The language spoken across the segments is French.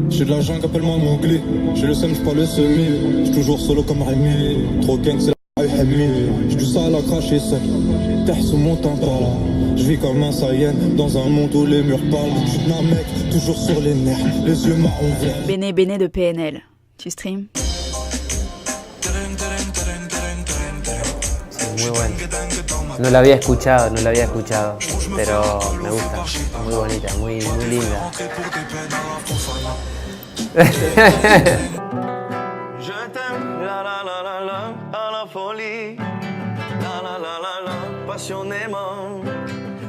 J'suis de la jungle, appelle-moi Mowgli. J'ai le seum, j'suis pas le semi. J'suis toujours solo comme Rémi. Trop gang, c'est la J'suis du sale à cracher seul. Terre sous mon tempera. J'vis comme un Saiyan dans un monde où les murs parlent. J'suis un mec, toujours sur les nerfs, les yeux marrons verts. Bene Bene de PNL. Tu stream? Muy bueno. No la había escuchado, pero me gusta. Muy bonita, muy linda. Je t'aime, la la la la la, à la folie, la la la la la, passionnément,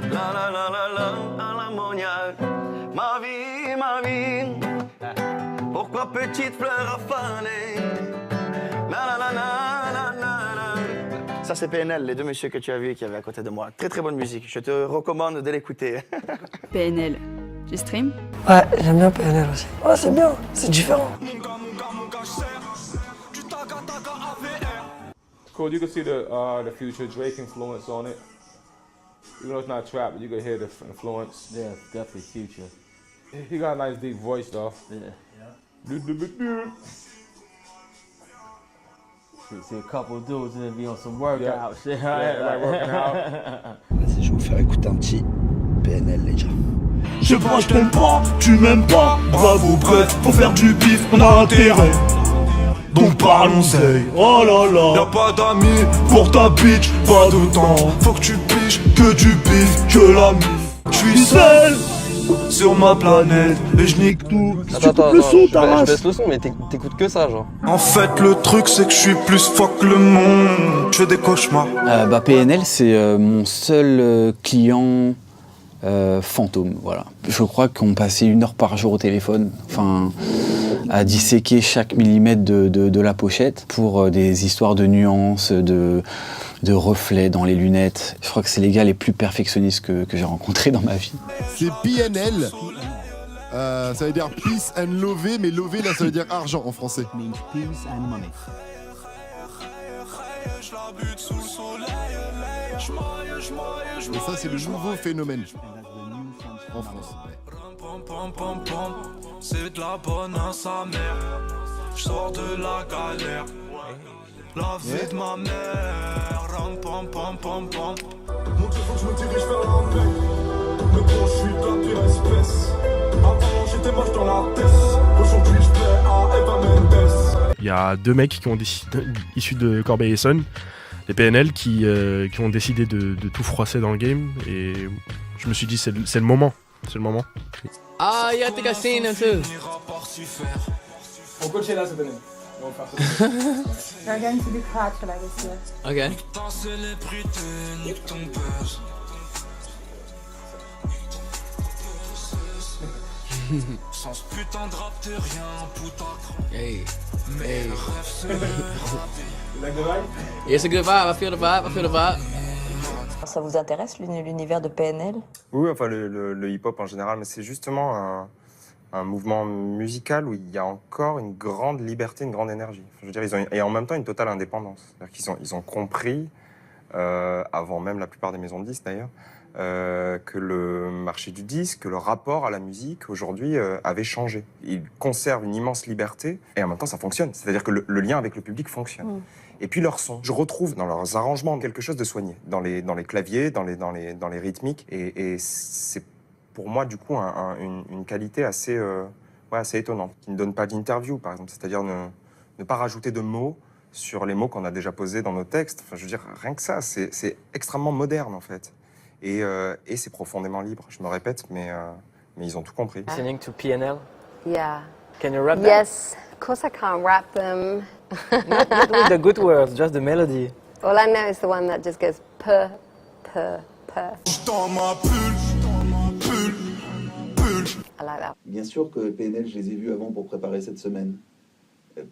la la la la la, à l'ammoniaque, ma vie, pourquoi petite fleur affanée, la la la la la la la. Ça c'est PNL, les deux messieurs que tu as vus qui avaient à côté de moi. Très très bonne musique, je te recommande de l'écouter. PNL. Tu stream? Ouais, j'aime bien PNL aussi. Ouais, c'est bien, c'est différent. Cool, you can see the future Drake influence on it. Even though it's not trap, but you can hear the influence. Yeah, definitely Future. He got a nice deep voice though. Yeah. See a couple dudes and then be on some workout shit. Yeah, like working out. Vas-y, je vais vous faire écouter un petit PNL, les gars. Je sais pas, je t'aime pas, tu m'aimes pas. Bravo, bref, faut faire du bif, on a intérêt. Donc parlons seul, oh là là. Y'a pas d'amis pour ta bitch, pas de temps. Faut que tu piches que du bif, que la mif. J'suis seul sur ma planète et j'nique tout. Attends, je baisse le son, mais t'écoutes que ça, genre. En fait, le truc c'est que j'suis plus fuck le monde. J'fais des cauchemars. PNL, c'est mon seul client fantôme, voilà. Je crois qu'on passait 1 heure par jour au téléphone, enfin, à disséquer chaque millimètre de la pochette pour des histoires de nuances, de reflets dans les lunettes. Je crois que c'est les gars les plus perfectionnistes que j'ai rencontrés dans ma vie. C'est PNL, ça veut dire peace and love, mais love là ça veut dire argent en français. Et ça c'est le nouveau phénomène en France. C'est de la bonne à sa mère. Je sors de la galère. La vie de ma mère. Ram pam pam pam pam. Mon Dieu, faut que je me dirige vers la paix. Mais bon, je suis de la pire espèce. Avant, j'étais moche dans la tête. Aujourd'hui, je plais à Eva Mendes. Il y a 2 mecs qui ont issus de Corbeil-Essonnes, les PNL, qui ont décidé de tout froisser dans le game. Et je me suis dit, c'est le moment. C'est le moment. Ah, yeah, I think I've seen them too. On coach là cette année. We're going to do Coachella this year. Okay. Sans putain de rap, t'es rien, putain. Hey. You like the vibe? It's a good vibe. I feel the vibe. Ça vous intéresse l'univers de PNL? Oui, enfin le hip-hop en général, mais c'est justement un mouvement musical où il y a encore une grande liberté, une grande énergie. Je veux dire, et en même temps une totale indépendance. C'est-à-dire qu'ils ont compris, avant même la plupart des maisons de disques d'ailleurs, que le marché du disque, que le rapport à la musique aujourd'hui avait changé. Ils conservent une immense liberté et en même temps ça fonctionne. C'est-à-dire que le lien avec le public fonctionne. Et puis leur son, je retrouve dans leurs arrangements quelque chose de soigné, dans les claviers, dans les rythmiques, et c'est pour moi du coup une qualité assez étonnante, qui ne donne pas d'interview par exemple, c'est-à-dire ne pas rajouter de mots sur les mots qu'on a déjà posés dans nos textes. Enfin, je veux dire, rien que ça, c'est extrêmement moderne en fait, et c'est profondément libre. Je me répète, mais ils ont tout compris. Listening to PNL? Yeah. Can you rap that? Yes. Of course I can't rap them. Not with the good words, just the melody. All I know is the one that just goes puh, puh, puh. I like that. Bien sûr que PNL, je les ai vus avant pour préparer cette semaine.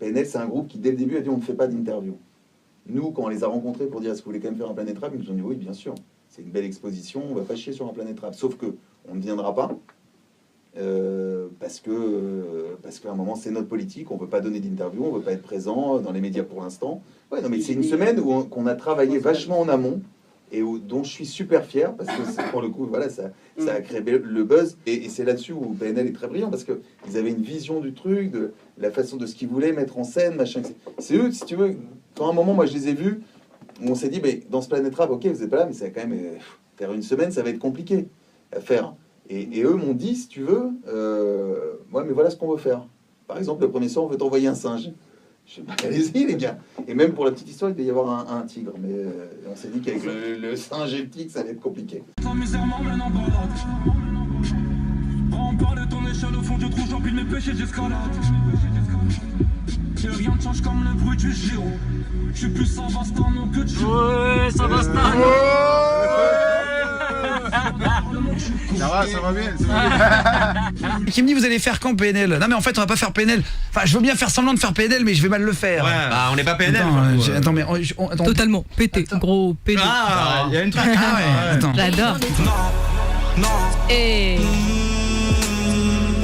PNL, c'est un groupe qui, dès le début, a dit on ne fait pas d'interview. Nous, quand on les a rencontrés pour dire est-ce que vous voulez quand même faire un Planète Rap, ils nous ont dit oui, bien sûr. C'est une belle exposition, on va pas chier sur un Planète Rap. Sauf que on ne viendra pas. Parce qu'à un moment c'est notre politique, on veut pas donner d'interview, on veut pas être présent dans les médias pour l'instant. Ouais, non mais c'est une semaine où qu'on a travaillé vachement en amont et dont je suis super fier, parce que pour le coup, voilà, ça a créé le buzz. Et c'est là-dessus où PNL est très brillant, parce qu'ils avaient une vision du truc, de la façon de ce qu'ils voulaient mettre en scène, machin. C'est eux, si tu veux, quand à un moment, moi, je les ai vus, on s'est dit, dans ce Planet Rap, ok, vous n'êtes pas là, mais ça va quand même faire une semaine, ça va être compliqué à faire. Et eux m'ont dit, si tu veux, ouais, mais voilà ce qu'on veut faire. Par exemple, le premier soir, on veut t'envoyer un singe. Je sais pas, allez-y les gars. Et même pour la petite histoire, il devait y avoir un tigre. Mais on s'est dit qu'avec le singe et le tigre, ça allait être compliqué. Ta misère m'emmène en balade. Prends pas de ton échelle au fond du trou, j'empile mes péchés, j'escalade. Et rien ne change comme le bruit du gyro. Je suis plus Savastano que Dieu. Ouais, Savastano. Ça va bien. Qui me dit vous allez faire quand PNL? Non mais en fait on va pas faire PNL. Enfin je veux bien faire semblant de faire PNL mais je vais mal le faire. Ouais, bah on n'est pas PNL. Attends mais attends. Totalement pété, gros pété. Ah, il y a une truc. Ah ouais, attends. J'adore. Et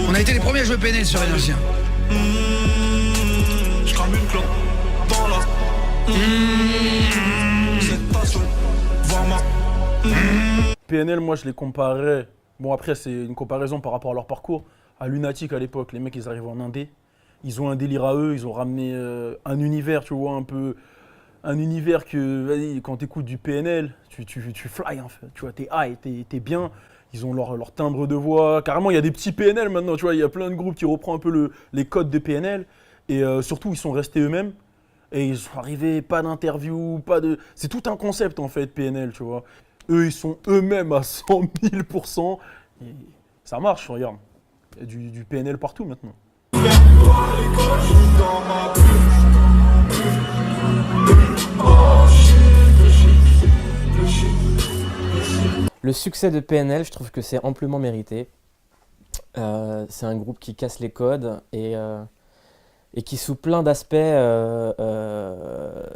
on a été les premiers à jouer PNL sur Énergie. Je crame une clope dans la. Cette passion, voir ma. PNL, moi je les comparais, bon après c'est une comparaison par rapport à leur parcours, à Lunatic à l'époque. Les mecs ils arrivent en Indé, ils ont un délire à eux, ils ont ramené un univers, tu vois, un peu, un univers que, vas-y, quand t'écoutes du PNL, tu fly en fait, tu vois, t'es high, t'es bien, ils ont leur timbre de voix, carrément il y a des petits PNL maintenant, tu vois, il y a plein de groupes qui reprennent un peu les codes de PNL, et surtout ils sont restés eux-mêmes, et ils sont arrivés, pas d'interview, c'est tout un concept en fait PNL, tu vois. Eux, ils sont eux-mêmes à 100 000%. Et ça marche, regarde. Il y a du PNL partout maintenant. Le succès de PNL, je trouve que c'est amplement mérité. C'est un groupe qui casse les codes et qui sous plein d'aspects,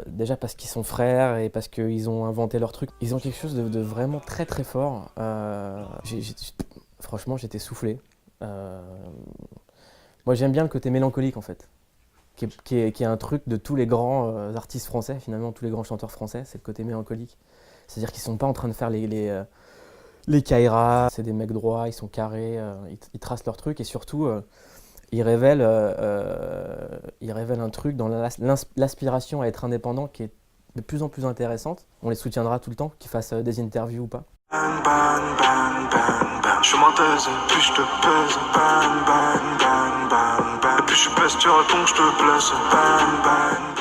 déjà parce qu'ils sont frères et parce qu'ils ont inventé leur truc, ils ont quelque chose de vraiment très très fort. Franchement, j'étais soufflé. Moi j'aime bien le côté mélancolique en fait, qui est un truc de tous les grands artistes français, finalement tous les grands chanteurs français, c'est le côté mélancolique. C'est-à-dire qu'ils sont pas en train de faire les Kaira, c'est des mecs droits, ils sont carrés, ils tracent leur truc et surtout il révèle un truc dans l'aspiration à être indépendant qui est de plus en plus intéressante. On les soutiendra tout le temps, qu'ils fassent des interviews ou pas. Ban, ban, ban, ban, ban. Je suis menteuse, plus je te pèse. Ban, ban, ban, ban, ban. Plus je pèse, tu réponds que je te blesse. Ban, ban.